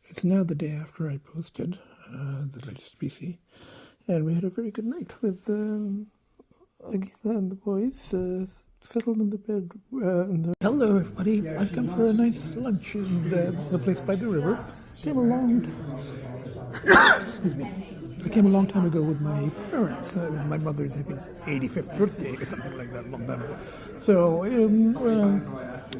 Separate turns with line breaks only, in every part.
It's now the day after I posted the latest PC, and we had a very good night with Agita and the boys settled in the bed. Hello, everybody. I've come for a nice lunch, and this is a place by the river. Came along. Excuse me. I came a long time ago with my parents. It was my mother's, I think, 85th birthday or something like that, a long time ago. So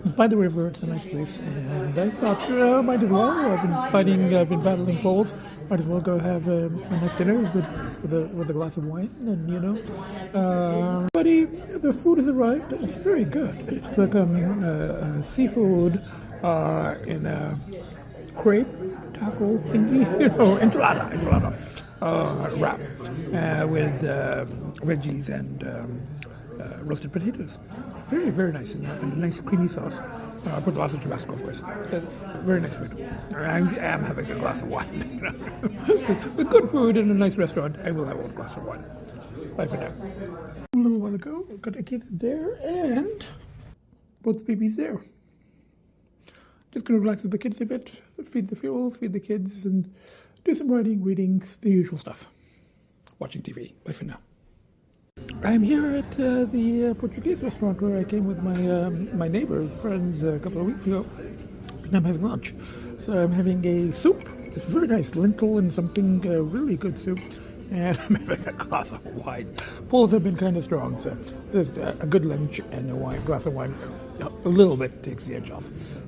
it's by the river. It's a nice place, and I thought, might as well. I've been battling poles. Might as well go have a nice dinner with a glass of wine, and buddy, the food has arrived. It's very good. It's like seafood in a crepe taco thingy, enchilada wrap with veggies and roasted potatoes. Very, very nice, and a nice creamy sauce. I put lots of Tabasco, of course. Very nice food. I am having a glass of wine. With good food in a nice restaurant, I will have a glass of wine. Bye for now. A little while ago, I got Agita there, and both the babies there. Just going to relax with the kids a bit, feed the fuel, feed the kids, and do some writing, reading, the usual stuff. Watching TV. Bye for now. I'm here at the Portuguese restaurant where I came with my neighbors, friends, a couple of weeks ago, and I'm having lunch. So I'm having a soup. It's very nice, lentil and something really good soup. And I'm having a glass of wine. Poles have been kind of strong, so there's a good lunch and a glass of wine. A little bit takes the edge off.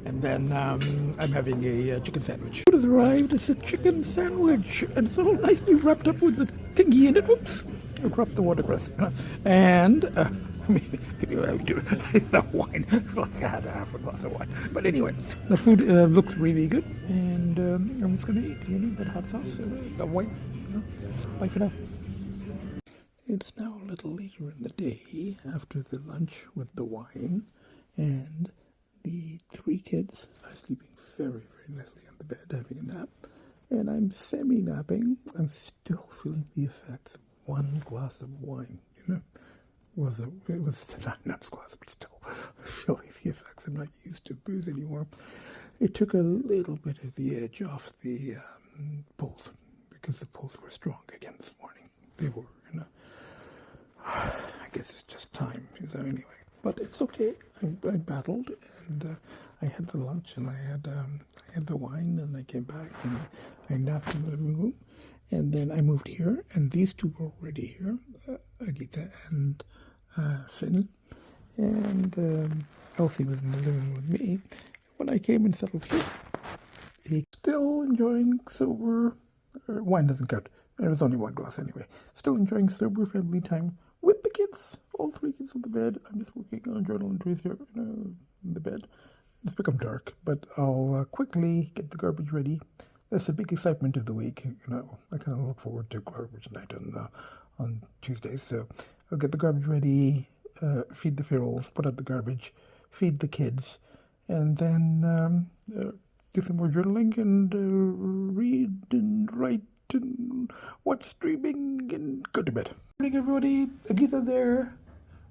And then I'm having a chicken sandwich. Food has arrived. It's a chicken sandwich, and it's all nicely wrapped up with the thingy in it. Oops, I dropped the watercress. And maybe I would do the wine. I had to have a glass of wine. But anyway, the food looks really good, and I'm just going to eat that hot sauce, the wine. Bye for now. It's now a little later in the day after the lunch with the wine, and the three kids are sleeping very, very nicely on the bed, having a nap, and I'm semi-napping. I'm still feeling the effects of one glass of wine. It was not an naps glass, but still feeling the effects. I'm not used to booze anymore. It took a little bit of the edge off the pulse, because the pulls were strong again this morning. They were, I guess it's just time. So anyway, but it's okay. I battled, and I had the lunch, and I had the wine, and I came back, and I napped in the living room, and then I moved here, and these two were already here, Agita and Finn, and Lcee was in the living room with me. When I came and settled here, he's still enjoying sober. Wine doesn't count. It was only one glass anyway. Still enjoying sober family time with the kids. All three kids on the bed. I'm just working on journal entries here in the bed. It's become dark, but I'll quickly get the garbage ready. That's the big excitement of the week. I kind of look forward to garbage night on Tuesdays. So I'll get the garbage ready, feed the ferals, put out the garbage, feed the kids, and then do some more journaling and read and write and watch streaming and go to bed. Good morning, everybody. Agita there,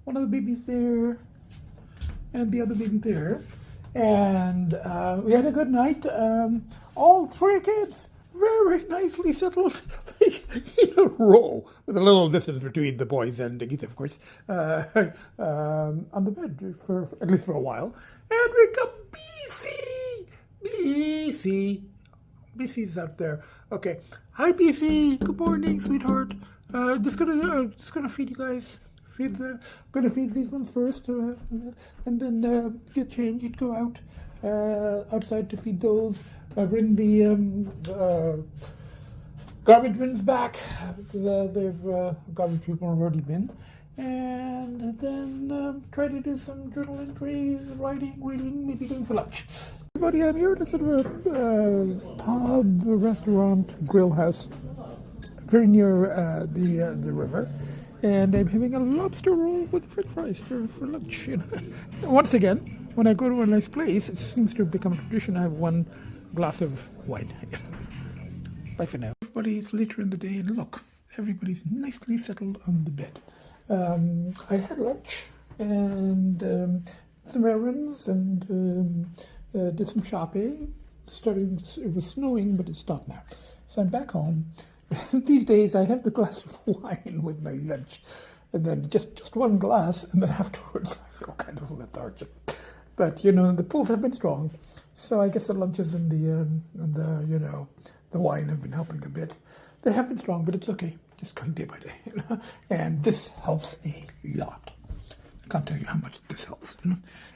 one of the babies there, and the other baby there. And we had a good night. All three kids very nicely settled in a row, with a little distance between the boys and Agita, of course, on the bed for at least for a while. And we got BC's out there. Okay. Hi, BC. Good morning, sweetheart. Just gonna feed you guys. Gonna feed these ones first, and then get changed. You'd go out outside to feed those. Bring the garbage bins back, because garbage people have already been. And then try to do some journal entries, writing, reading, maybe going for lunch. Everybody, I'm here at a sort of a pub, restaurant, grill house, very near the river, and I'm having a lobster roll with french fries for lunch. Once again, when I go to a nice place, it seems to have become a tradition. I have one glass of wine. Bye for now. Everybody, it's later in the day, and look, everybody's nicely settled on the bed. I had lunch and some errands and did some shopping, it was snowing, but it stopped now. So I'm back home. These days I have the glass of wine with my lunch, and then just one glass, and then afterwards I feel kind of lethargic. But the pulls have been strong, so I guess the lunches and the wine have been helping a bit. They have been strong, but it's okay. Just going day by day, and this helps a lot. I can't tell you how much this helps,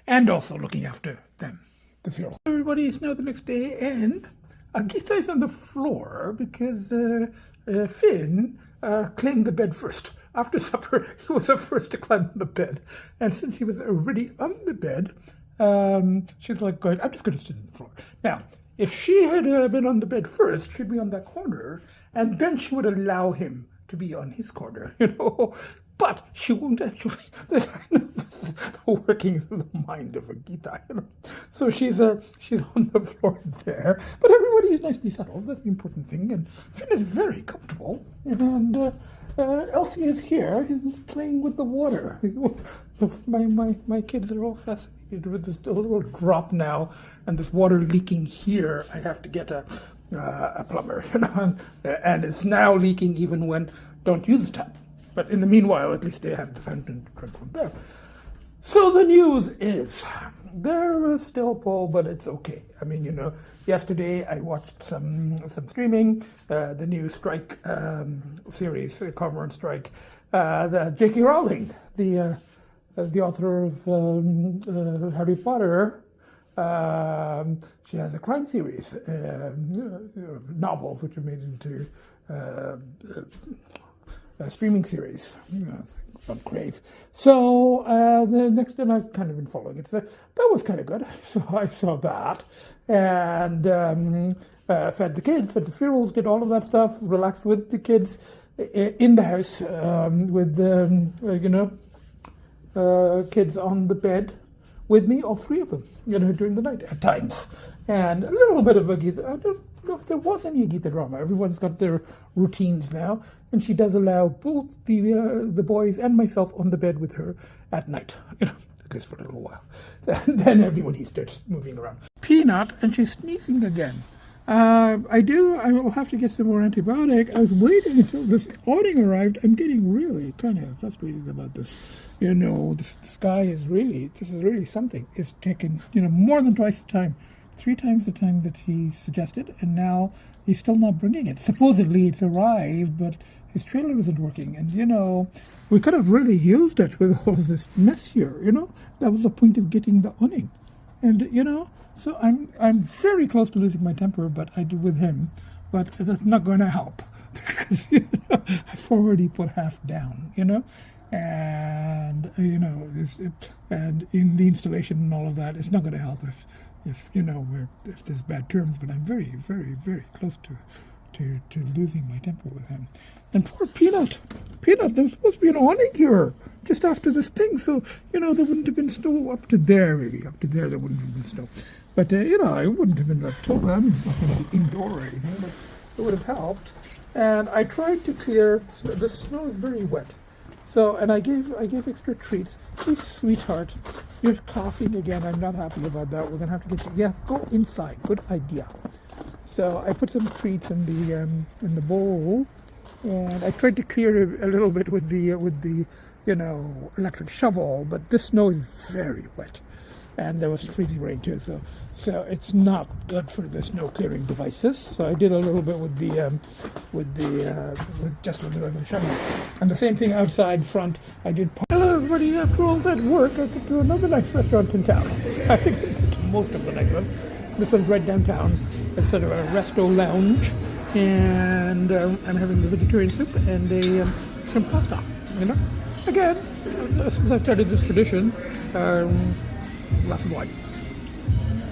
and also looking after them, the feral. Everybody, it's now the next day, and Agita is on the floor because Finn claimed the bed first. After supper, he was the first to climb on the bed, and since he was already on the bed, she's like, going, I'm just going to sit on the floor. Now, if she had been on the bed first, she'd be on that corner, and then she would allow him to be on his corner, But she won't actually. The workings of the mind of Agita, So she's on the floor there, but everybody is nicely settled. That's the important thing. And Finn is very comfortable, and Lcee is here. He's playing with the water. My kids are all fascinated with this little drop now, and this water leaking here. I have to get a plumber, and it's now leaking even when don't use the tap. But in the meanwhile, at least they have the fountain to drink from there. So the news is, there is still pull, but it's okay. I mean, yesterday I watched some streaming, the new Strike series, Cormoran Strike, the J.K. Rowling, the author of Harry Potter. She has a crime series, novels which are made into a streaming series, from Crave. So the next one I've kind of been following. That was kind of good. So I saw that, and fed the kids, fed the ferals, did all of that stuff, relaxed with the kids in the house, with kids on the bed with me, all three of them, during the night at times, and a little bit of Agita. I don't know if there was any Agita drama. Everyone's got their routines now, and she does allow both the boys and myself on the bed with her at night, because for a little while. Then everybody starts moving around. Peanut, and she's sneezing again. I will have to get some more antibiotic. I was waiting until this awning arrived. I'm getting really kind of frustrated about this. This guy is really something. It's taken, more than twice the time. 3 times the time that he suggested, and now he's still not bringing it. Supposedly it's arrived, but his trailer isn't working. And, we could have really used it with all of this mess here, That was the point of getting the awning. And, so I'm very close to losing my temper, but I do with him. But that's not going to help because, I've already put half down, And, and in the installation and all of that, it's not going to help if there's bad terms, but I'm very, very, very close to losing my temper with him. And poor Peanut, there was supposed to be an awning here just after this thing, so there wouldn't have been snow up to there, really. Up to there wouldn't have been snow, but it wouldn't have been October. I mean, it's not going to be indoor or anything, but it would have helped. And I tried to clear. The snow is very wet. So, and I gave extra treats. Hey, sweetheart, you're coughing again. I'm not happy about that. We're gonna have to get you. Yeah, go inside. Good idea. So I put some treats in the bowl, and I tried to clear it a little bit with the electric shovel. But this snow is very wet, and there was freezing rain too. So it's not good for the snow clearing devices. So I did a little bit with just with the regular shovel. And the same thing outside front. I did. Hello everybody, after all that work, I could do another nice restaurant in town. I think most of the nice ones. This one's right downtown. It's sort of a resto lounge. And I'm having the vegetarian soup and some pasta, Again, since I started this tradition, glass of wine.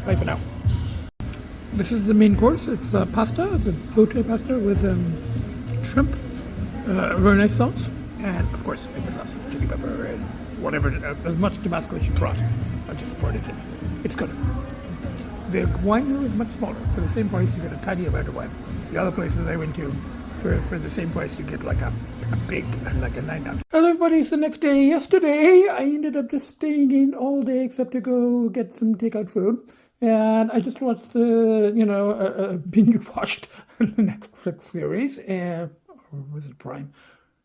Bye for now. This is the main course. It's pasta, the bote pasta with shrimp, very nice sauce, and of course I put lots of chili pepper and whatever, as much Tabasco as you brought. I just poured it in. It's good. The wine here is much smaller. For the same price, you get a tiny amount of wine. The other places I went to, for the same price, you get like a big, like a 9 ounce. Hello everybody, it's the next day. Yesterday, I ended up just staying in all day except to go get some takeout food. And I just watched a binge-watched Netflix series, or was it Prime?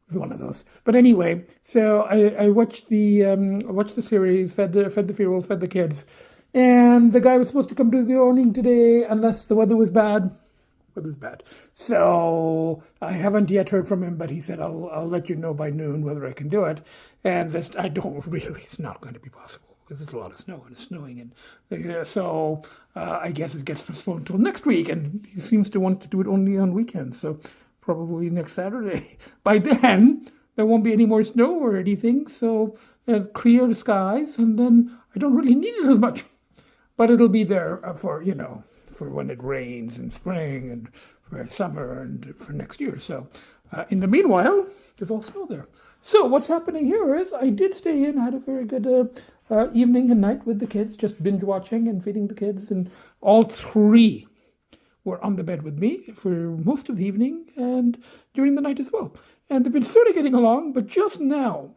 It was one of those. But anyway, so I watched the series, fed the feral, fed the kids, and the guy was supposed to come to the AWNING today unless the weather was bad. So I haven't yet heard from him, but he said I'll let you know by noon whether I can do it. And this, I don't really, it's not going to be possible because there's a lot of snow and it's snowing, and so I guess it gets postponed until next week. And he seems to want to do it only on weekends, so probably next Saturday. By then there won't be any more snow or anything, so clear the skies, and then I don't really need it as much. But it'll be there for when it rains in spring and for summer and for next year. So in the meanwhile, there's all snow there. So what's happening here is I did stay in, had a very good evening and night with the kids, just binge watching and feeding the kids. And all three were on the bed with me for most of the evening and during the night as well. And they've been sort of getting along, but just now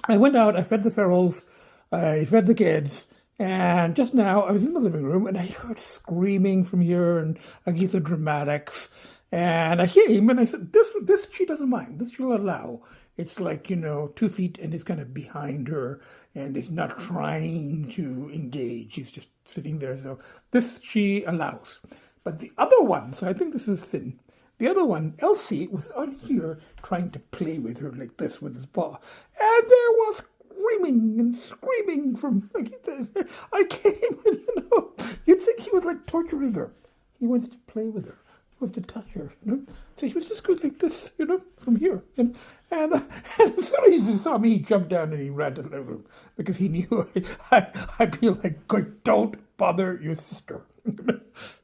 I went out, I fed the ferals, I fed the kids. And just now, I was in the living room, and I heard screaming from here, and Agita dramatics. And I came, and I said, this she doesn't mind. This she'll allow. It's like, 2 feet, and he's kind of behind her, and he's not trying to engage. He's just sitting there, so this she allows. But the other one, so I think this is Finn. The other one, Lcee, was on here trying to play with her like this with his paw. And there was screaming and screaming from Agita. I came and, you'd think he was like torturing her. He wants to play with her. He wants to touch her, So he was just going like this, from here. And as soon as he saw me, he jumped down and he ran to the living room because he knew I'd be like, don't bother your sister.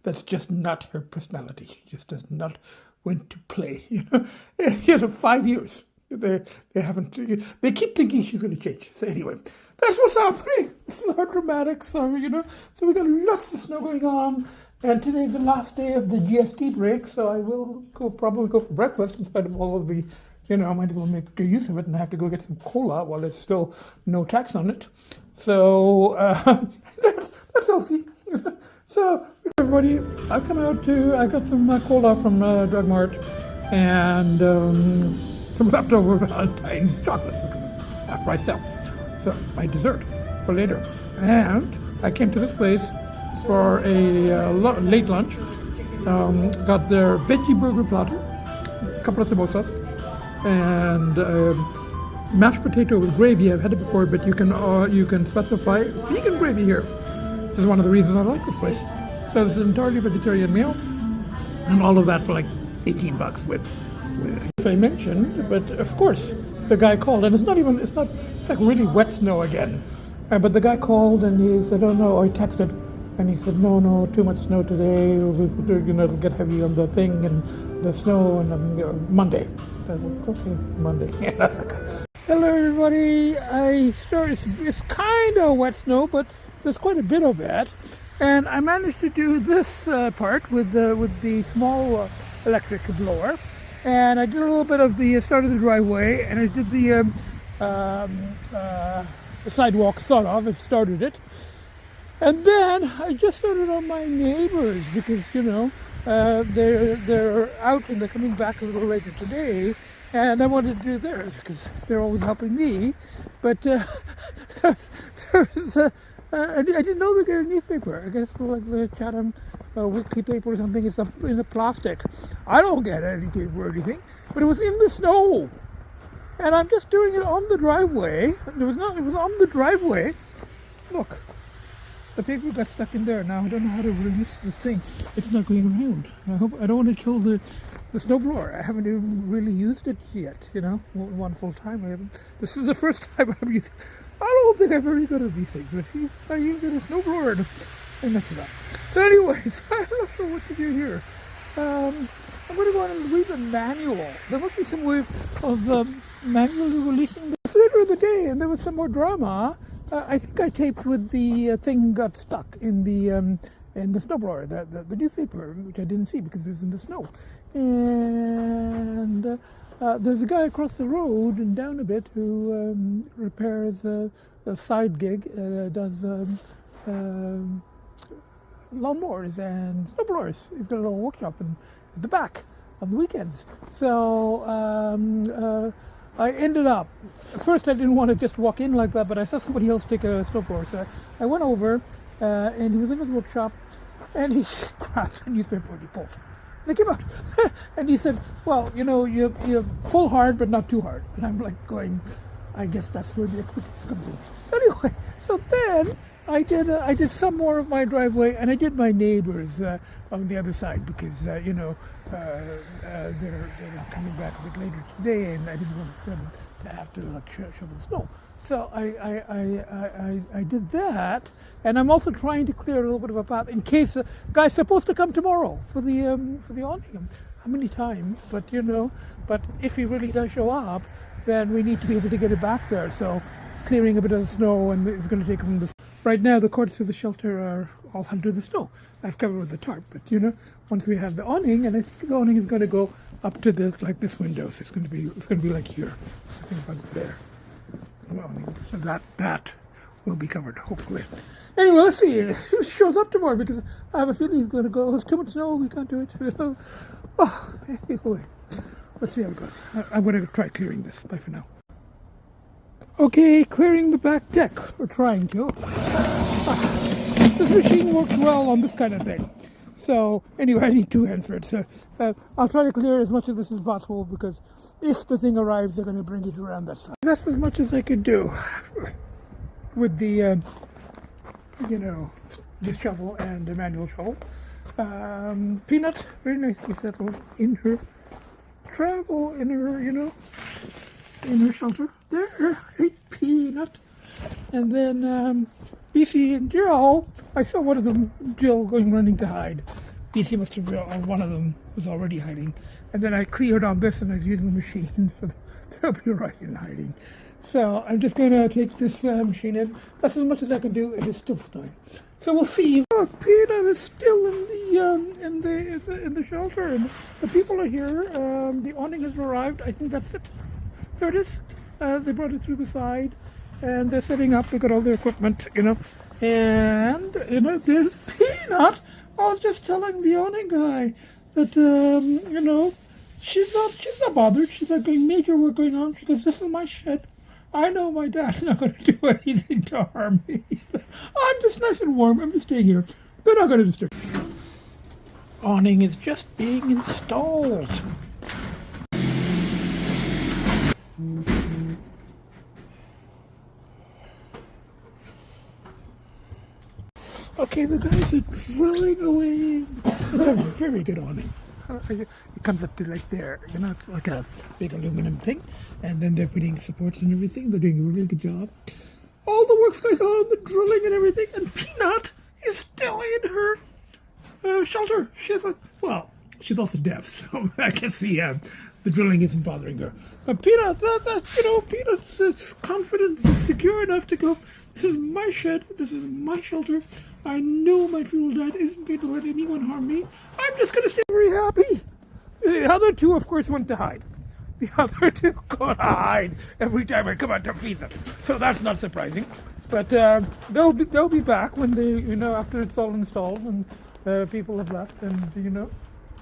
That's just not her personality. She just does not want to play, 5 years. They haven't. They keep thinking she's going to change. So anyway, that's what's happening. This is our dramatic summer, So we got lots of snow going on, and today's the last day of the GST break. So I will probably go for breakfast in spite of all of the, I might as well make good use of it, and I have to go get some cola while there's still no tax on it. So that's Lcee. So everybody, I've come out I got some cola from Drug Mart, and some leftover Valentine's chocolates because it's half price sale. So my dessert for later. And I came to this place for a late lunch. Got their veggie burger platter, a couple of samosas, and mashed potato with gravy. I've had it before, but you can specify vegan gravy here. This is one of the reasons I like this place. So this is an entirely vegetarian meal, and all of that for like $18 with. If I mentioned, but of course the guy called, and it's like really wet snow again. But the guy called and he said, oh no, or he texted, and he said, no, too much snow today. It'll get heavy on the thing and the snow on Monday. I went, okay, Monday. Hello everybody. It's kind of wet snow, but there's quite a bit of it, and I managed to do this part with the small electric blower. And I did a little bit of the start of the driveway, and I did the sidewalk sort of. It started it, and then I just started on my neighbors because they're out and they're coming back a little later today, and I wanted to do theirs because they're always helping me. But I didn't know they get a newspaper. I guess like the Chatham weekly paper or something. It's in a plastic. I don't get any paper or anything, but it was in the snow, and I'm just doing it on the driveway. It was on the driveway. Look, the paper got stuck in there. Now I don't know how to release this thing. It's not going around. I don't want to kill the snowblower. I haven't even really used it yet. One full time. This is the first time I've used it. I don't think I'm very good at these things, but I used a snowblower and mess it up. So anyways, I'm not sure what to do here. I'm going to go on and read the manual. There must be some way of manually releasing this later in the day, and there was some more drama. I think I taped with the thing got stuck in the snowblower, the newspaper, which I didn't see because it was in the snow. And there's a guy across the road and down a bit who repairs a side gig, does lawnmowers and snowblowers. He's got a little workshop in the back on the weekends. So I ended up, at first I didn't want to just walk in like that, but I saw somebody else take a snowblower. So I went over and he was in his workshop and he grabbed a newspaper and he pulled. And I came out and he said, well, you know, you pull hard but not too hard. And I'm like going, I guess that's where the expertise comes in. Anyway, so then I did some more of my driveway, and I did my neighbors on the other side because you know they're coming back a bit later today, and I didn't want them to have to like shovel snow. So I did that, and I'm also trying to clear a little bit of a path in case guy's supposed to come tomorrow for the awning. How many times? But you know, but if he really does show up, then we need to be able to get it back there. So clearing a bit of the snow, and it's going to take from the. Right now, the cords to the shelter are all under the snow. I've covered with the tarp, but you know, once we have the awning, and I think the awning is going to go up to this, like this window. So it's going to be like here. I think about there. So that will be covered, hopefully. Anyway, let's see who shows up tomorrow because I have a feeling he's going to go. It's too much snow. We can't do it. Oh, anyway, let's see how it goes. I'm going to try clearing this. Bye for now. Okay, clearing the back deck. We're trying to. This machine works well on this kind of thing. So anyway, I need two hands for it. So I'll try to clear as much of this as possible because if the thing arrives, they're going to bring it around that side. That's as much as I could do with the, you know, the shovel and the manual shovel. Peanut, very nicely settled in her travel, in her, you know, in her shelter. There, hey, Peanut. And then BC and Jill, I saw one of them, Jill, going running to hide. BC must have realized one of them was already hiding. And then I cleared on this and I was using the machine, so they'll be right in hiding. So I'm just going to take this machine in. That's as much as I can do. It is still snowing. So we'll see. Oh, Peanut is still in the shelter, and the people are here. The awning has arrived. I think that's it. There it is. They brought it through the side, and they're setting up. They got all their equipment, you know. And you know, there's Peanut. I was just telling the awning guy that you know, she's not bothered. She's like going major work going on. She goes, "This is my shed. I know my dad's not going to do anything to harm me. I'm just nice and warm. I'm just staying here. They're not going to disturb me." Awning is just being installed. Okay, the guys are drilling away. It's a very good awning. It comes up to like there, you know, it's like a big aluminum thing. And then they're putting supports and everything. They're doing a really good job. All the work's going on, the drilling and everything. And Peanut is still in her shelter. She's like, well, she's also deaf, so I guess the drilling isn't bothering her. But Peanut, you know, Peanut's confident, secure enough to go, this is my shed, this is my shelter. I know my feudal dad isn't going to let anyone harm me. I'm just going to stay very happy. The other two, of course, went to hide. The other two go to hide every time I come out to feed them. So that's not surprising. But they'll be back when they, you know, after it's all installed and people have left. And you know,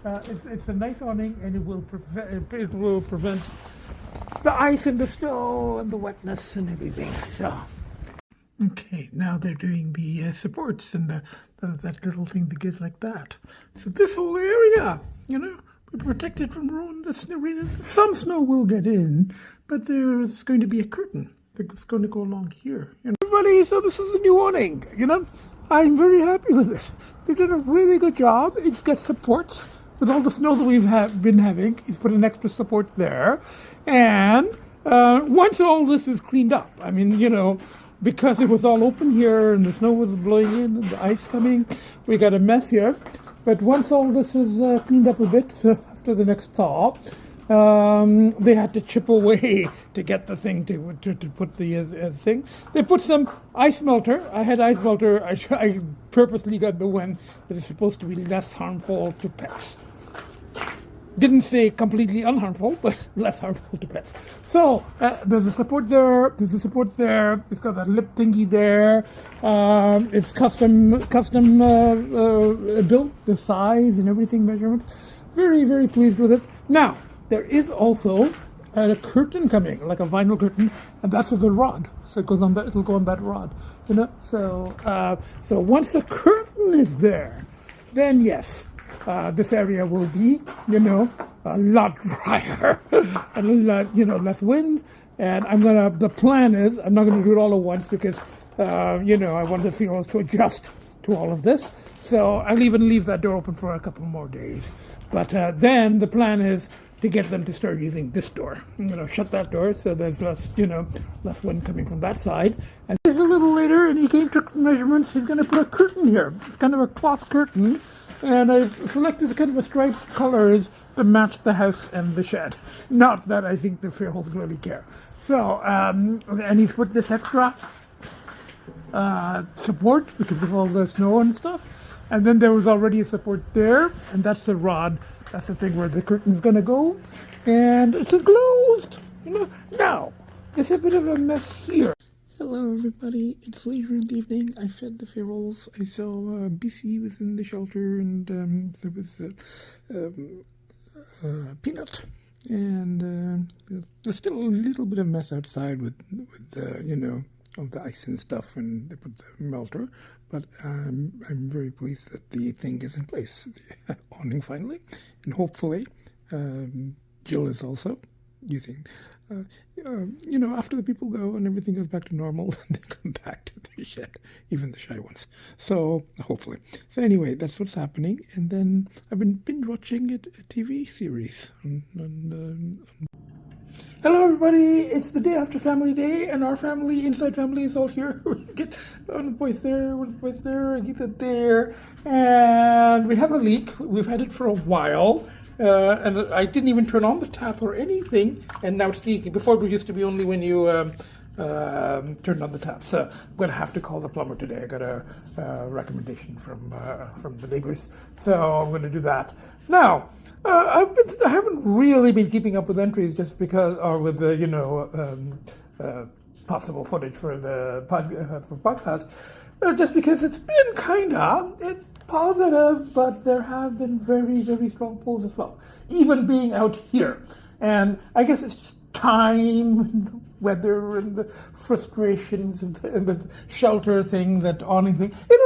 it's a nice awning, and it will prevent the ice and the snow and the wetness and everything. So. Okay, now they're doing the supports and that little thing that goes like that. So this whole area, you know, we're protected from rain. Some snow will get in, but there's going to be a curtain that's going to go along here. You know? Everybody, so this is the new awning, you know. I'm very happy with it. They did a really good job. It's got supports with all the snow that we've been having. He's put an extra support there. And once all this is cleaned up, I mean, you know, because it was all open here and the snow was blowing in and the ice coming, we got a mess here. But once all this is cleaned up a bit, after the next thaw, they had to chip away to get the thing to put the thing. They put some ice melter. I had ice melter. I purposely got the one that is supposed to be less harmful to pets. Didn't say completely unharmful, but less harmful to pets. So there's a support there. There's a support there. It's got that lip thingy there. It's custom built, the size and everything, measurements. Very, very pleased with it. Now, there is also a curtain coming, like a vinyl curtain, and that's with the rod. So it goes on that. It'll go on that rod, you know. So so once the curtain is there, then yes, this area will be, you know, a lot drier and a lot, you know, less wind. And the plan is, I'm not gonna do it all at once because, you know, I want the females to adjust to all of this. So I'll even leave that door open for a couple more days. But then the plan is to get them to start using this door. I'm going to shut that door so there's less, you know, less wind coming from that side. And this is a little later, and he came to measurements. He's going to put a curtain here. It's kind of a cloth curtain, and I've selected kind of a striped colors to match the house and the shed. Not that I think the ferals really care. So, and he's put this extra support because of all the snow and stuff. And then there was already a support there, and that's the rod. That's the thing where the curtain's going to go, and it's enclosed. You know, now there's a bit of a mess here. Hello, everybody. It's later in the evening. I fed the ferals. I saw BC was in the shelter, and there was Peanut, and there's still a little bit of mess outside with you know, all the ice and stuff, and they put the melter. But I'm very pleased that the thing is in place, the awning finally, and hopefully Jill is also using. You know, after the people go and everything goes back to normal, they come back to the shed, even the shy ones. So hopefully. So anyway, that's what's happening. And then I've been binge watching a TV series Hello, everybody. It's the day after Family Day, and our family, inside family, is all here. We get one of the boys there, one of the boys there, Agita there, and we have a leak. We've had it for a while, and I didn't even turn on the tap or anything, and now it's leaking. Before, it used to be only when you turned on the tap. So I'm going to have to call the plumber today. I got a recommendation from the neighbors, so I'm going to do that. Now, I haven't really been keeping up with entries just because, or with the, you know, possible footage for the podcast, just because it's been it's positive, but there have been very, very strong pulls as well, even being out here. And I guess it's just time and the weather and the frustrations of the shelter thing, that awning thing. It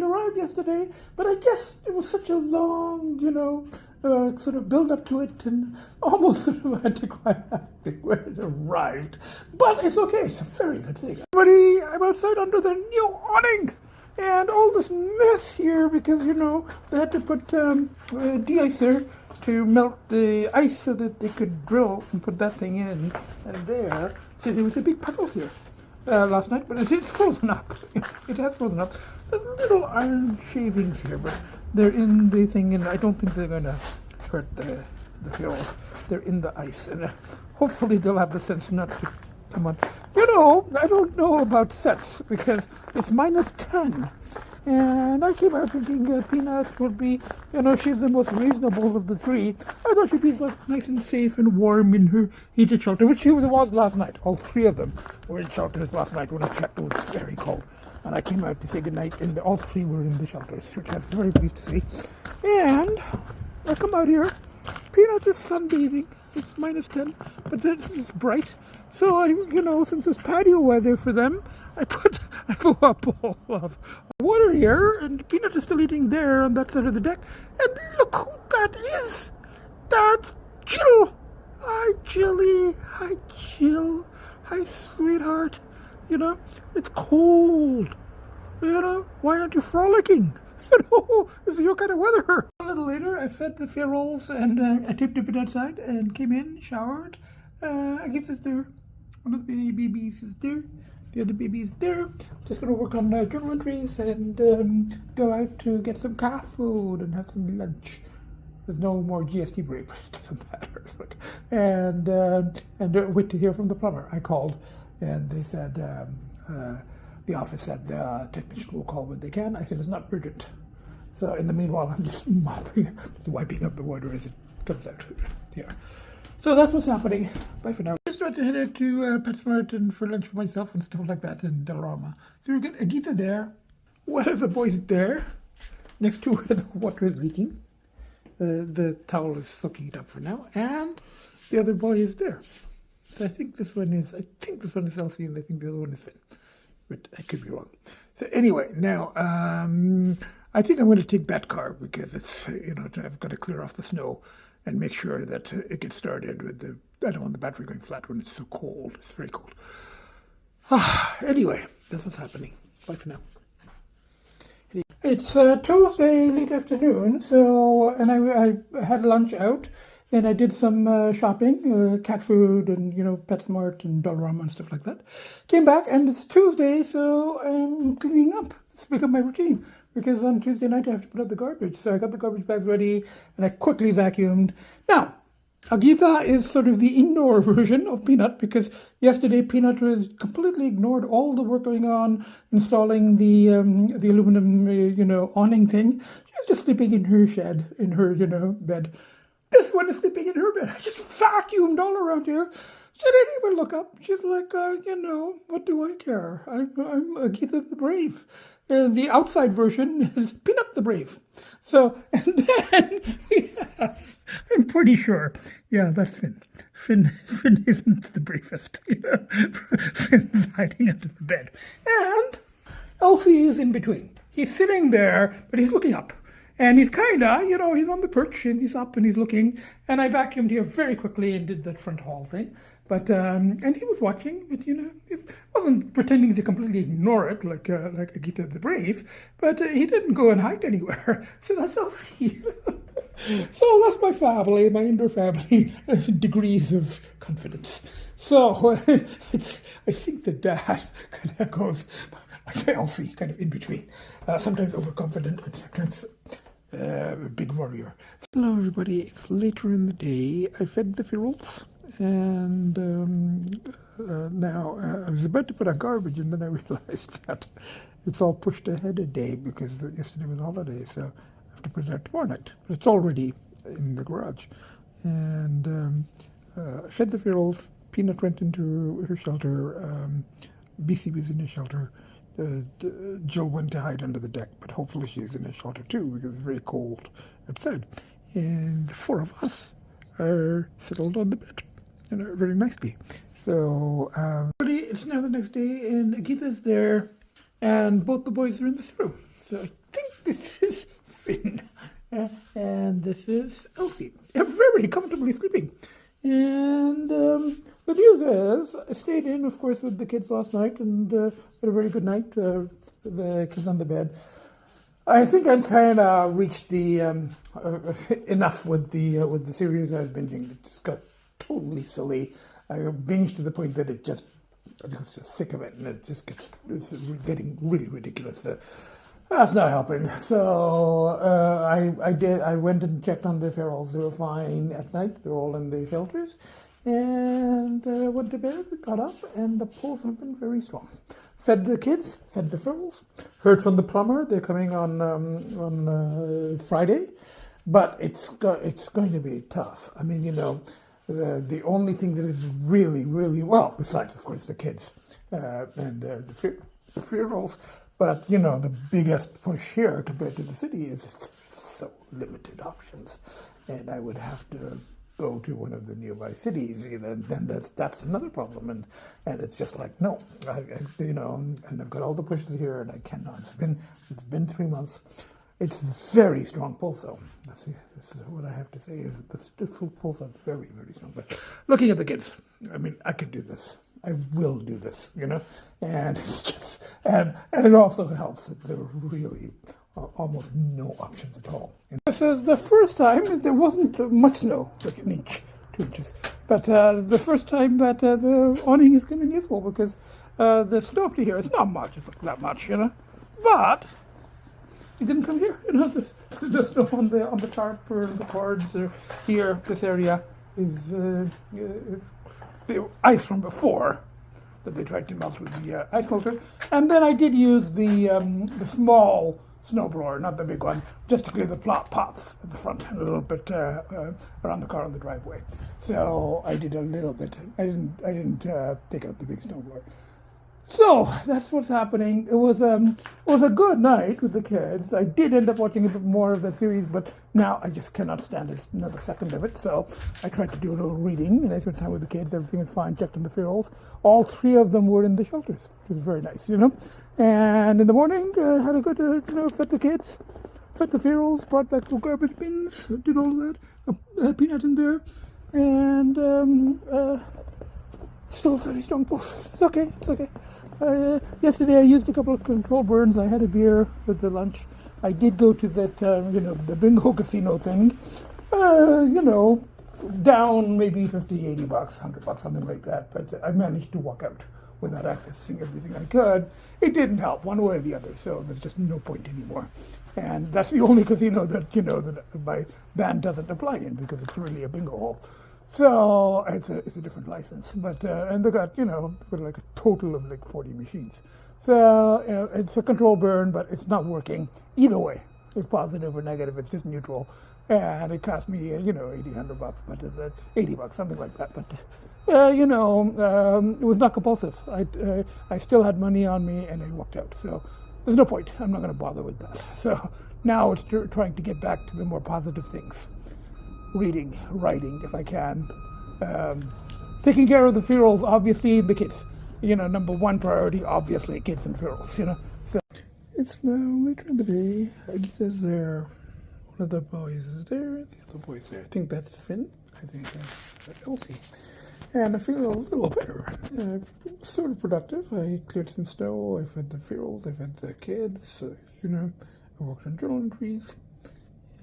arrived yesterday, but I guess it was such a long, you know, sort of build up to it, and almost sort of anticlimactic when it arrived. But it's okay. It's a very good thing. Everybody, I'm outside under the new awning, and all this mess here because, you know, they had to put de-icer to melt the ice so that they could drill and put that thing in, and there. So there was a big puddle here last night, but it's frozen up. It has frozen up. There's little iron shavings here, but they're in the thing, and I don't think they're going to hurt the ferals. They're in the ice, and hopefully they'll have the sense not to come on. You know, I don't know about sets because it's -10. And I came out thinking Peanut would be, you know, she's the most reasonable of the three. I thought she'd be like nice and safe and warm in her heated shelter, which she was last night. All three of them were in shelters last night when I checked. It was very cold. And I came out to say goodnight, and all three were in the shelters, which I was very pleased to see. And I come out here. Peanut is sunbathing. It's -10, but it's bright. So I, you know, since it's patio weather for them, I put a bowl of water here, and Peanut is still eating there on that side of the deck. And look who that is! That's Jill! Hi, Jilly! Hi, Jill! Hi, sweetheart! You know, it's cold. You know, why aren't you frolicking? You know, this is your kind of weather. A little later, I fed the ferals, and I taped a bit outside and came in, showered. I guess it's there. One of the babies is there. The other baby is there. Just going to work on journal entries and go out to get some cat food and have some lunch. There's no more GST break, but it doesn't matter. And wait to hear from the plumber. I called, and they said, the office said the technician will call when they can. I said, it's not urgent. So in the meanwhile, I'm just mopping, just wiping up the water as it comes out here. So that's what's happening. Bye for now. Just about to head out to PetSmart and for lunch for myself and stuff like that in Dollarama. So we've got Agita there. One of the boys there, next to where the water is leaking. The towel is soaking it up for now, and the other boy is there. So I think this one is Lcee, and I think the other one is Finn, but I could be wrong. So anyway, now I think I'm going to take that car because it's I've got to clear off the snow and make sure that it gets started with the. I don't want the battery going flat when it's so cold. It's very cold. Anyway, that's what's happening. Bye for now. It's Tuesday late afternoon, and I had lunch out, and I did some shopping, cat food, and PetSmart and Dollarama and stuff like that. Came back, and it's Tuesday, so I'm cleaning up. It's become my routine because on Tuesday night I have to put out the garbage. So I got the garbage bags ready, and I quickly vacuumed. Now, Agita is sort of the indoor version of Peanut because yesterday Peanut was completely ignored all the work going on installing the aluminum awning thing. She was just sleeping in her shed, in her bed. This one is sleeping in her bed. I just vacuumed all around here. She didn't even look up. She's like, what do I care? I'm Agita the Brave. The outside version is Peanut the Brave. So, and then we have, I'm pretty sure, yeah, that's Finn. Finn isn't the bravest, Finn's hiding under the bed. And Lcee is in between. He's sitting there, but he's looking up. And he's kind of, he's on the perch and he's up and he's looking. And I vacuumed here very quickly and did that front hall thing. But, and he was watching, but, he wasn't pretending to completely ignore it like Agita the Brave. But he didn't go and hide anywhere. So that's Lcee. So that's my family, my indoor family, degrees of confidence. So I think the dad kind of goes, like Lcee, kind of in between. Sometimes overconfident and sometimes a big warrior. Hello everybody, it's later in the day. I fed the ferals and now I was about to put out garbage and then I realized that it's all pushed ahead a day because yesterday was a holiday, so I have to put it out tomorrow night. But it's already in the garage. And I fed the ferals. Peanut went into her shelter. BC was in his shelter. Jill went to hide under the deck, but hopefully she's in a shelter too because it's very cold outside. And the four of us are settled on the bed very nicely. So it's now the next day and Agita's there and both the boys are in this room. So I think this is Finn and this is Lcee. They're very comfortably sleeping. And the news is, I stayed in, of course, with the kids last night and had a very good night. The kids on the bed. I think I'm kind of reached the enough with the series I was binging. It just got totally silly. I binged to the point that I was just sick of it, and it's getting really ridiculous. That's not helping. So I went and checked on the ferals. They were fine at night. They're all in their shelters. And went to bed, got up, and the pulls have been very strong. Fed the kids, fed the ferals. Heard from the plumber. They're coming on Friday. But it's going to be tough. I mean, the only thing that is really, really, well, besides, of course, the kids and the ferals, but, the biggest push here compared to the city is so limited options. And I would have to go to one of the nearby cities, and then that's another problem. And it's just like, no, and I've got all the pushes here and I cannot. It's been 3 months. It's very strong pulse though. This is what I have to say is that the full pulse are very, very strong. But looking at the kids, I mean, I can do this. I will do this, and it's just, and it also helps that there are really almost no options at all. And this is the first time there wasn't much snow, like an inch, 2 inches, but the first time that the awning is going to be useful because the snow up to here is not much, it's not that much, but it didn't come here, this the snow on the tarp or the cords or here, this area is the ice from before that they tried to melt with the ice melter. And then I did use the small snowblower, not the big one, just to clear the paths at the front and a little bit around the car on the driveway. So I did a little bit. I didn't take out the big snowblower. So that's what's happening. It was a good night with the kids. I did end up watching a bit more of that series, but now I just cannot stand another second of it. So I tried to do a little reading, and I spent time with the kids. Everything was fine. Checked on the ferals. All three of them were in the shelters, which was very nice, And in the morning, had a good, fed the kids, fed the ferals, brought back the garbage bins, did all of that. Peanut in there, and still very strong pulse. It's okay. Yesterday I used a couple of control burns. I had a beer with the lunch. I did go to that, the bingo casino thing. Down maybe 50, 80 bucks, 100 bucks, something like that. But I managed to walk out without accessing everything I could. It didn't help one way or the other, so there's just no point anymore. And that's the only casino that, that my band doesn't apply in, because it's really a bingo hall. So it's a different license, but and they got like a total of like 40 machines. So it's a control burn, but it's not working either way. It's positive or negative. It's just neutral, and it cost me 80, 100 bucks, but 80 bucks, something like that. But it was not compulsive. I still had money on me, and I walked out. So there's no point. I'm not going to bother with that. So now it's trying to get back to the more positive things. Reading, writing, if I can. Taking care of the ferals, obviously, the kids. Number one priority, obviously, kids and ferals, So it's now later in the day. Agita's there. One of the boys is there. The other boy's there. I think that's Finn. I think that's Lcee. And I feel a little better. Sort of productive. I cleared some snow. I fed the ferals. I fed the kids. I worked on journal entries.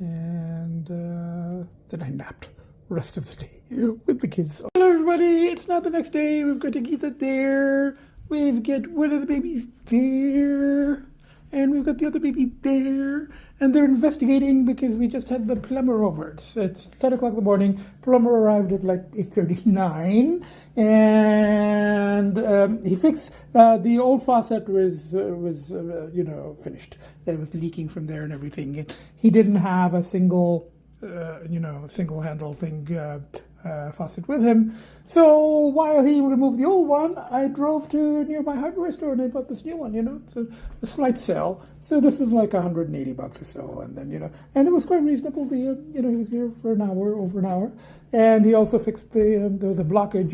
And then I napped the rest of the day with the kids. Hello everybody, it's now the next day. We've got Agita there. We've got one of the babies there. And we've got the other baby there. And they're investigating because we just had the plumber over. It's 10 o'clock in the morning. Plumber arrived at like 8:39. And he fixed, the old faucet was finished. It was leaking from there and everything. He didn't have a single handle thing, faucet with him. So while he removed the old one, I drove to near my hardware store and I bought this new one, so a slight sale. So this was like 180 bucks or so. And then, and it was quite reasonable. He was here for over an hour. And he also fixed there was a blockage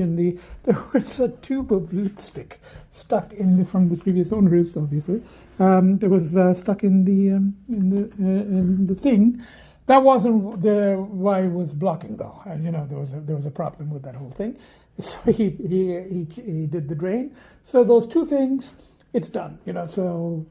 there was a tube of lipstick stuck from the previous owners, obviously. There was stuck in the thing. That wasn't why it was blocking, though. There was a problem with that whole thing. So he did the drain. So those two things, it's done. So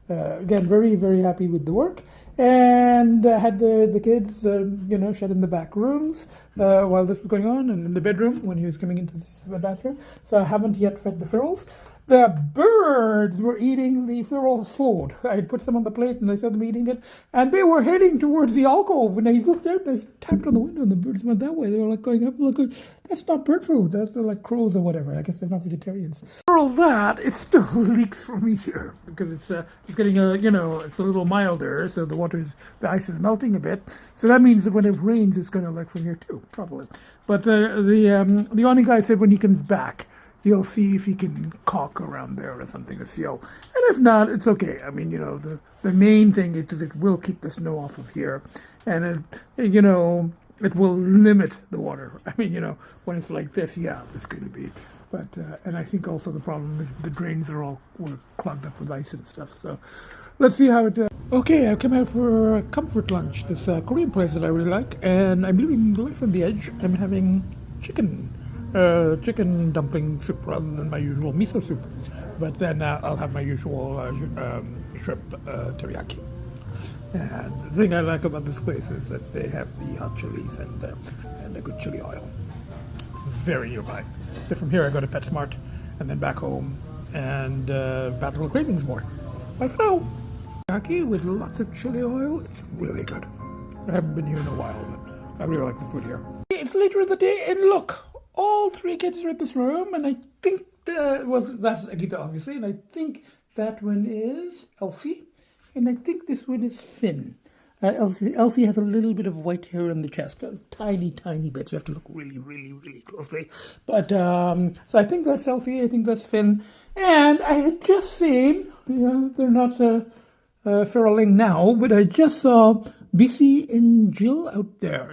again, very, very happy with the work. And had the kids, shut in the back rooms while this was going on, and in the bedroom when he was coming into the bathroom. So I haven't yet fed the ferals. The birds were eating the feral food. I put some on the plate and I saw them eating it. And they were heading towards the alcove. And I looked out and I tapped on the window and the birds went that way. They were like going up and looking. That's not bird food. They're like crows or whatever. I guess they're not vegetarians. For all that, it still leaks from me here. Because it's getting it's a little milder. So the ice is melting a bit. So that means that when it rains, it's going to leak from here too, probably. But the awning guy said when he comes back, he'll see if he can caulk around there or something, a seal. And if not, it's okay. I mean, the main thing is it will keep the snow off of here. And, it will limit the water. I mean, when it's like this, yeah, it's going to be. But, and I think also the problem is the drains were clogged up with ice and stuff. So let's see how it Okay, I've come out for a comfort lunch. This Korean place that I really like. And I'm living life on the edge. I'm having chicken dumpling soup rather than my usual miso soup. But then I'll have my usual shrimp teriyaki. And the thing I like about this place is that they have the hot chilies and a good chili oil. Very nearby. So from here I go to PetSmart and then back home and Battle Cravings more. Bye for now. Teriyaki with lots of chili oil. It's really good. I haven't been here in a while, but I really like the food here. It's later in the day and look. All three kids are in this room, and I think that's Agita, obviously, and I think that one is Lcee, and I think this one is Finn. Lcee has a little bit of white hair on the chest, a tiny, tiny bit. You have to look really, really, really closely. But so I think that's Lcee. I think that's Finn. And I had just seen, they're not feroling now, but I just saw Lcee and Jill out there,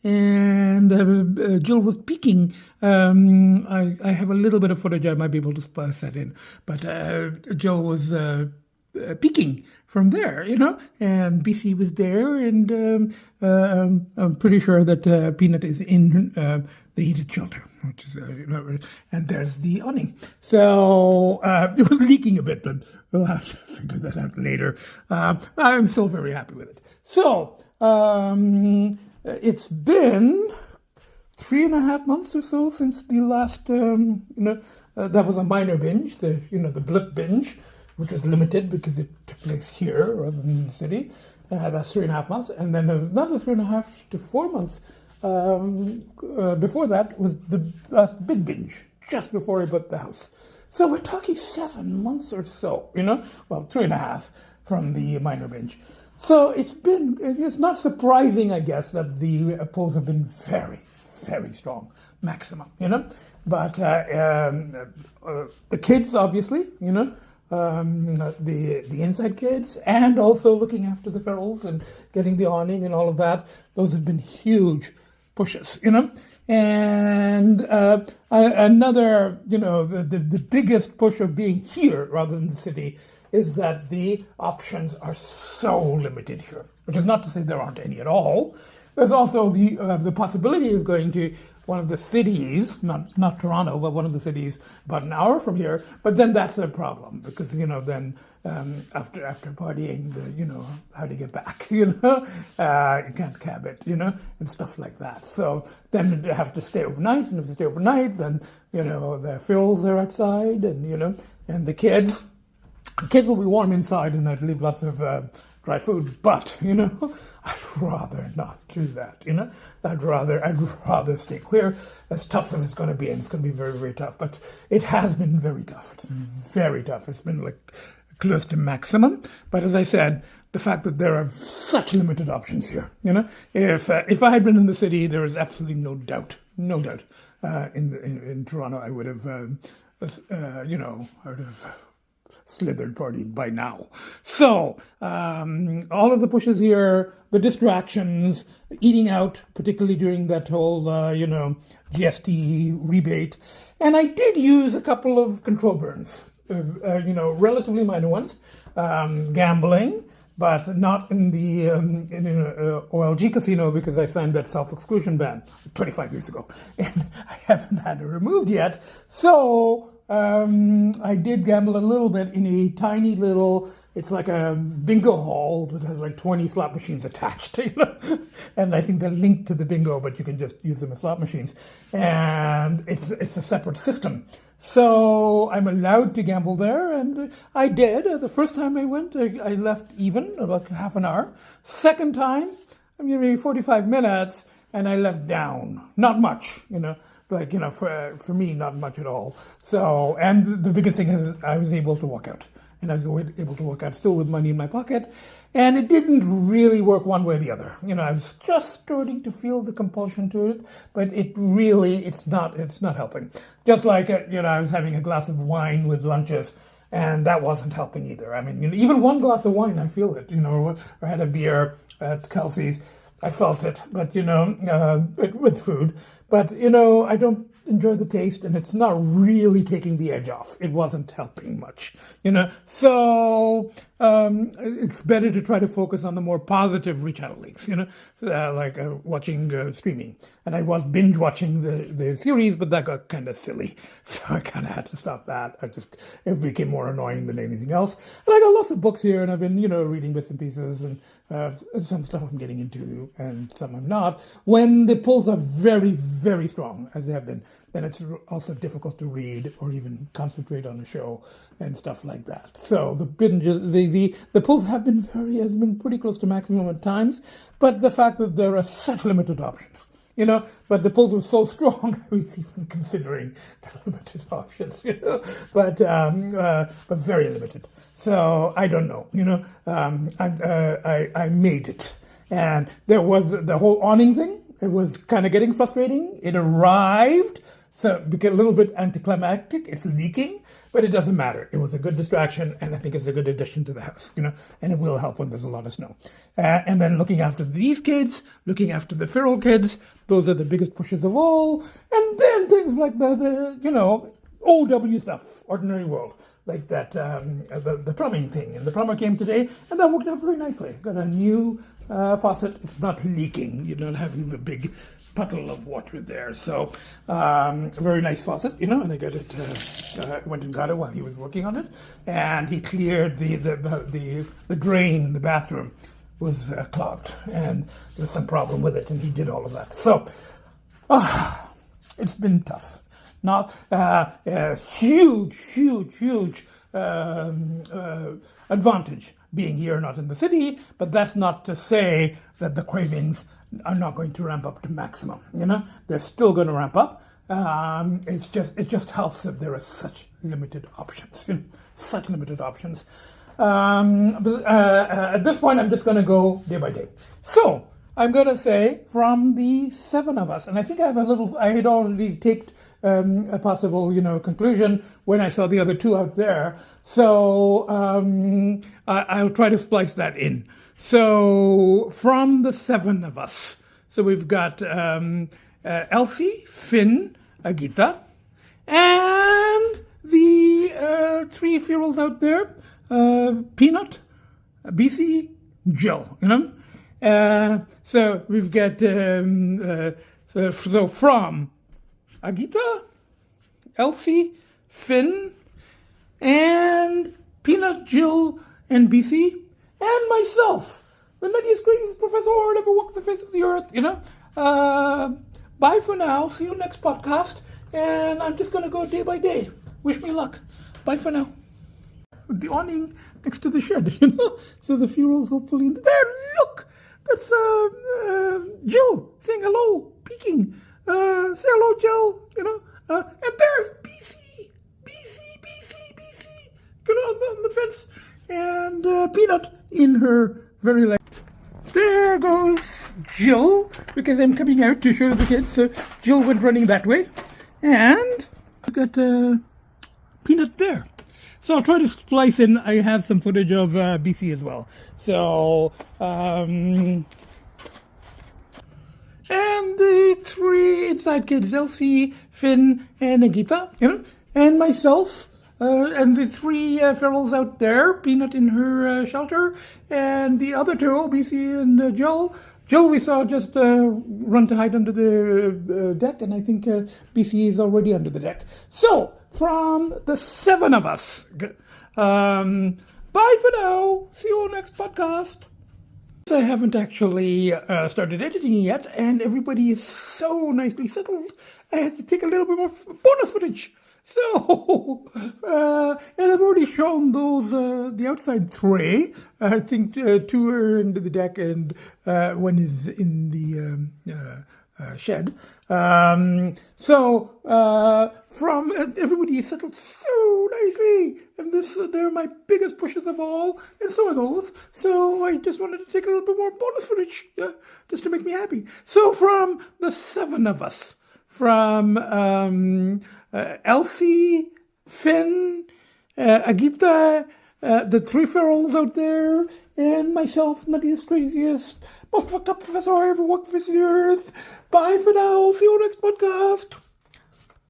and Jill was peeking. I have a little bit of footage I might be able to splice that in, but Jill was peeking from there, and Lcee was there, and I'm pretty sure that Peanut is in the heated shelter, which is, and there's the awning. So it was leaking a bit, but we'll have to figure that out later. I'm still very happy with it. So it's been 3.5 months or so since the last, that was a minor binge, the blip binge, which was limited because it took place here rather than in the city. That's 3.5 months. And then another 3.5 to 4 months before that was the last big binge, just before I bought the house. So we're talking 7 months or so, well, 3.5 from the minor binge. So it's not surprising, I guess, that the pulls have been very, very strong, maximum, But the kids, obviously, the inside kids, and also looking after the ferals and getting the awning and all of that, those have been huge pushes, And another, the biggest push of being here rather than the city is that the options are so limited here, which is not to say there aren't any at all. There's also the possibility of going to one of the cities, not Toronto, but one of the cities about an hour from here. But then that's a problem because then after partying, how to get back, you can't cab it, and stuff like that. So then you have to stay overnight, and if you stay overnight, then the ferals are outside, and and the kids will be warm inside, and I'd leave lots of dry food. But I'd rather not do that, I'd rather stay clear, as tough as it's going to be, and it's going to be very, very tough. But it has been very tough. It's been very tough. It's been like close to maximum. But as I said, the fact that there are such limited options here, if I had been in the city, there is absolutely no doubt, in Toronto, I would have, I would have slithered party by now. So all of the pushes here, the distractions, eating out, particularly during that whole GST rebate, and I did use a couple of control burns, relatively minor ones, gambling, but not in the OLG casino because I signed that self-exclusion ban 25 years ago, and I haven't had it removed yet. So I did gamble a little bit in a tiny little, it's like a bingo hall that has like 20 slot machines attached, and I think they're linked to the bingo, but you can just use them as slot machines. And it's a separate system. So I'm allowed to gamble there, and I did. The first time I went, I left even, about half an hour. Second time, maybe 45 minutes, and I left down. Not much, for me, not much at all. So, and the biggest thing is I was able to walk out. And I was able to walk out still with money in my pocket. And it didn't really work one way or the other. I was just starting to feel the compulsion to it, but it's not helping. Just like, I was having a glass of wine with lunches, and that wasn't helping either. Even one glass of wine, I feel it, or I had a beer at Kelsey's, I felt it, but, with food. But, I don't enjoy the taste, and it's not really taking the edge off. It wasn't helping much, So it's better to try to focus on the more positive rechannelings, like watching streaming. And I was binge watching the series, but that got kind of silly. So I kind of had to stop that. It became more annoying than anything else. And I got lots of books here, and I've been, reading bits and pieces, and some stuff I'm getting into, and some I'm not. When the pulls are very, very strong, as they have been, then it's also difficult to read or even concentrate on a show and stuff like that. So the pulls has been pretty close to maximum at times, but the fact that there are such limited options, but the pulls were so strong, I was even considering the limited options, but very limited. So I don't know, I made it. And there was the whole awning thing. It was kind of getting frustrating. It arrived, so became a little bit anticlimactic. It's leaking, but it doesn't matter. It was a good distraction, and I think it's a good addition to the house, and it will help when there's a lot of snow. And then looking after these kids, looking after the feral kids, those are the biggest pushes of all. And then things like the OW stuff, ordinary world, like that, the plumbing thing. And the plumber came today, and that worked out very nicely. Got a new faucet. It's not leaking. You're not having the big puddle of water there. So a very nice faucet, and I got it, went and got it while he was working on it. And he cleared the drain in the bathroom was clogged, and there was some problem with it, and he did all of that. So it's been tough. Not a huge advantage being here, not in the city, but that's not to say that the cravings are not going to ramp up to maximum. They're still going to ramp up. It just helps that there are such limited options. Such limited options. But at this point, I'm just going to go day by day. So I'm going to say from the 7 of us, and I think I had already taped a possible, conclusion when I saw the other 2 out there. So I'll try to splice that in. So from the 7 of us, so we've got Lcee, Finn, Agita, and the 3 ferals out there, Peanut, BC, Jill, so we've got, so from Agita, Lcee, Finn, and Peanut, Jill, and BC, and myself, the nuttiest, craziest professor who ever walked the face of the earth, Bye for now. See you next podcast. And I'm just going to go day by day. Wish me luck. Bye for now. The awning next to the shed, So the ferals hopefully... There, look! That's Jill saying hello, peeking. Say hello, Jill, and there's BC, on the fence, and Peanut in her very light. There goes Jill, because I'm coming out to show the kids, so Jill went running that way, and we got Peanut there. So I'll try to splice in, I have some footage of BC as well. So, and the 3 inside kids, Lcee, Finn, and Agita, and myself, and the 3 ferals out there, Peanut in her shelter, and the other 2, BC and Jill. Jill we saw just run to hide under the deck, and I think BC is already under the deck. So, from the 7 of us, bye for now. See you on next podcast. I haven't actually started editing yet, and everybody is so nicely settled. I had to take a little bit more bonus footage. So, and I've already shown those, the outside 3. I think 2 are into the deck and 1 is in the shed. From everybody is settled so nicely, and they're my biggest pushes of all, and so are those. So I just wanted to take a little bit more bonus footage, just to make me happy. So from the 7 of us, from Lcee, Finn, Agita, the 3 ferals out there, and myself, nuttiest, craziest, most fucked up professor I ever walked the face of the earth. Bye for now. See you next podcast.